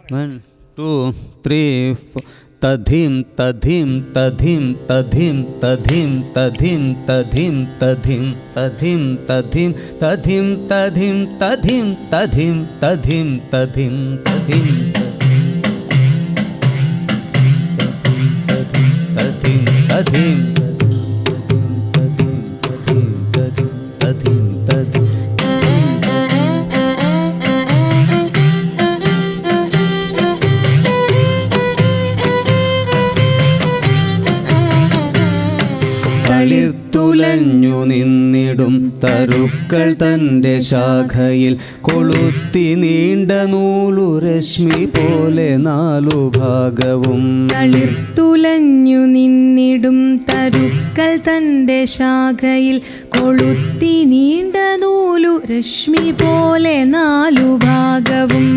1 2 3 4 തധിം തധിം തധിം തധിം തധിം തധിം തധിം തധിം തധിം തധിം തധിം തധിം തധിം തധിം തധിം തധിം തധിം തധിം തധിം കളിത്തുലഞ്ഞു നിന്നിടും തരുക്കൾ തൻ്റെ ശാഖയിൽ കൊളുത്തി നീണ്ട നൂലു രശ്മി പോലെ നാലു ഭാഗവും. കളിത്തുലഞ്ഞു നിന്നിടും തരുക്കൾ തൻ്റെ ശാഖയിൽ കൊളുത്തി നീണ്ട നൂലു രശ്മി പോലെ നാലു ഭാഗവും.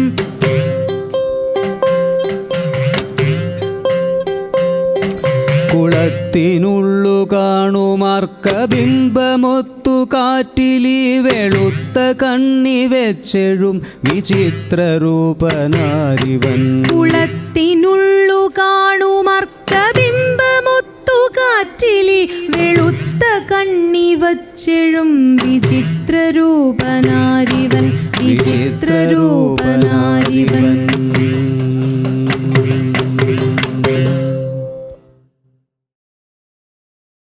കുളത്തിനുള്ളു കാണുമാർക്കബിംബമൊത്തു കാറ്റിലീ വെളുത്ത കണ്ണി വെച്ചെഴും വിചിത്രരൂപനാരിവൻ. കുളത്തിനുള്ളു കാണുമാർക്കബിംബമൊത്തു കാറ്റിലി വെളുത്ത കണ്ണി വച്ചെഴും വിചിത്രരൂപനാരിവൻ. വിചിത്രരൂപനാരിവൻ.